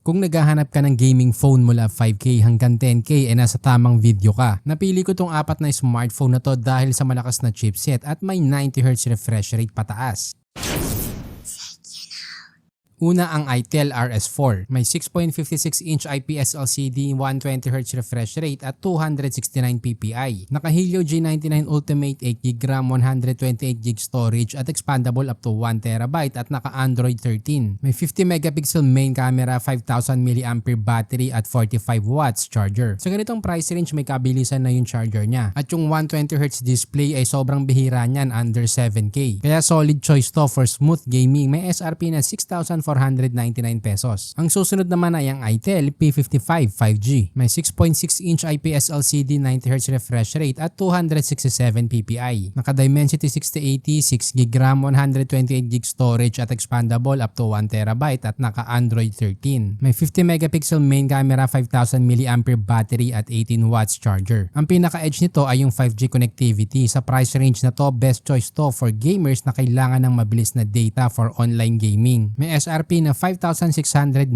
Kung naghahanap ka ng gaming phone mula 5K hanggang 10K ay nasa tamang video ka. Napili ko tong apat na smartphone na to dahil sa malakas na chipset at may 90Hz refresh rate pataas. Una ang ITEL RS4. May 6.56-inch IPS LCD, 120Hz refresh rate at 269 ppi. Naka-Helio G99 Ultimate 8GB RAM, 128GB storage at expandable up to 1TB at naka-Android 13. May 50MP main camera, 5000mAh battery at 45W charger. Sa ganitong price range may kabilisan na yung charger niya. At yung 120Hz display ay sobrang bihira niyan, under 7K. Kaya solid choice to for smooth gaming. May SRP na 6,499 pesos. Ang susunod naman ay ang ITEL P55 5G. May 6.6-inch IPS LCD, 90Hz refresh rate at 267 ppi. Naka-Dimensity 6080, 6GB RAM, 128GB storage at expandable up to 1TB at naka-Android 13. May 50MP main camera, 5000mAh battery at 18W charger. Ang pinaka-edge nito ay yung 5G connectivity. Sa price range na to, best choice to for gamers na kailangan ng mabilis na data for online gaming. May SRP na 5,699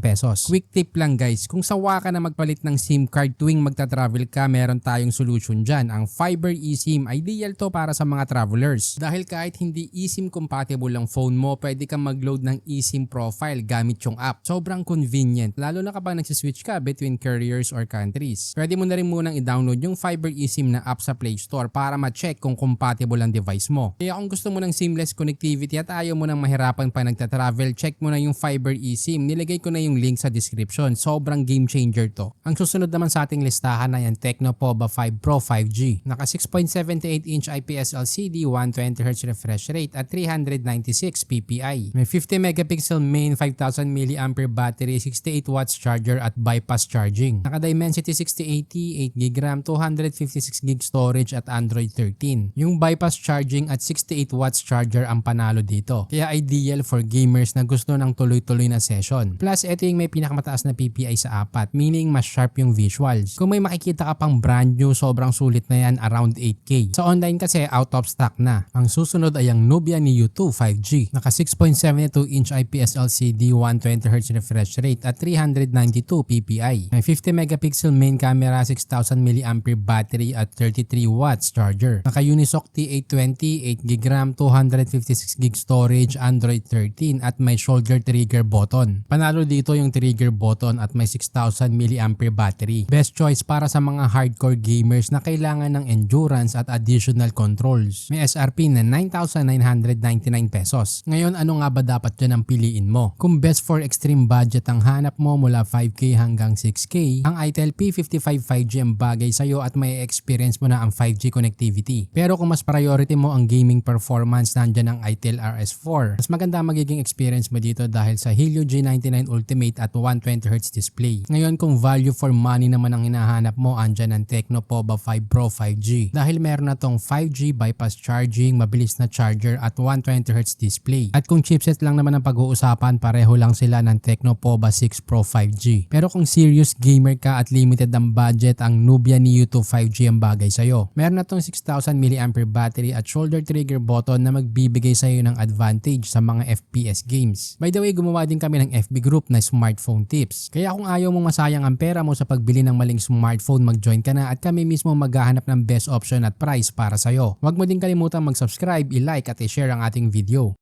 pesos. Quick tip lang guys, kung sawa ka na magpalit ng SIM card tuwing magta-travel ka, meron tayong solution dyan. Ang Fiber eSIM, ideal to para sa mga travelers. Dahil kahit hindi eSIM compatible ang phone mo, pwede kang mag-load ng eSIM profile gamit yung app. Sobrang convenient, lalo na kapag nagsiswitch ka between carriers or countries. Pwede mo na rin munang i-download yung Fiber eSIM na app sa Play Store para ma-check kung compatible ang device mo. Kaya kung gusto mo ng seamless connectivity at ayaw mo nang mahirapan pa nagta-travel, check mo na yung Fiber eSIM. Nilagay ko na yung link sa description. Sobrang game changer to. Ang susunod naman sa ating listahan ay ang Tecno Pova 5 Pro 5G. Naka 6.78-inch IPS LCD, 120Hz refresh rate at 396 ppi. May 50MP main, 5000mAh battery, 68W charger at bypass charging. Naka Dimensity 6080, 8GB RAM, 256GB storage at Android 13. Yung bypass charging at 68W charger ang panalo dito. Kaya ideal for gamers na gusto ng tuloy-tuloy na session. Plus, ito yung may pinakamataas na PPI sa apat, meaning mas sharp yung visuals. Kung may makikita ka pang brand new, sobrang sulit na yan, around 8K. Sa online kasi, out of stock na. Ang susunod ay ang Nubia Neo 2 5G. Naka 6.72-inch IPS LCD, 120Hz refresh rate at 392 ppi. May 50MP main camera, 6000mAh battery at 33W charger. Naka Unisoc T820, 8GB RAM, 256GB storage, Android 13 at may shoulder trigger button. Panalo dito yung trigger button at may 6,000mAh battery. Best choice para sa mga hardcore gamers na kailangan ng endurance at additional controls. May SRP na 9,999 pesos. Ngayon, ano nga ba dapat dyan ang piliin mo? Kung best for extreme budget ang hanap mo mula 5K hanggang 6K, ang ITEL P55 5G ang bagay sa'yo at may experience mo na ang 5G connectivity. Pero kung mas priority mo ang gaming performance, nandyan ang ITEL RS4. Mas maganda magiging experience mo dito dahil sa Helio G99 Ultimate at 120Hz display. Ngayon, kung value for money naman ang hinahanap mo, andyan ang Tecno Pova 5 Pro 5G. Dahil meron na tong 5G bypass charging, mabilis na charger at 120Hz display. At kung chipset lang naman ang pag-uusapan, pareho lang sila ng Tecno Pova 6 Pro 5G. Pero kung serious gamer ka at limited ang budget, ang Nubia Neo 2 5G ang bagay sa'yo. Meron na tong 6,000mAh battery at shoulder trigger button na magbibigay sa'yo ng advantage sa mga FPS games. By the way, gumawa din kami ng FB group na smartphone tips. Kaya kung ayaw mong masayang ang pera mo sa pagbili ng maling smartphone, mag-join ka na at kami mismo maghahanap ng best option at price para sa'yo. Huwag mo din kalimutan mag-subscribe, i-like at i-share ang ating video.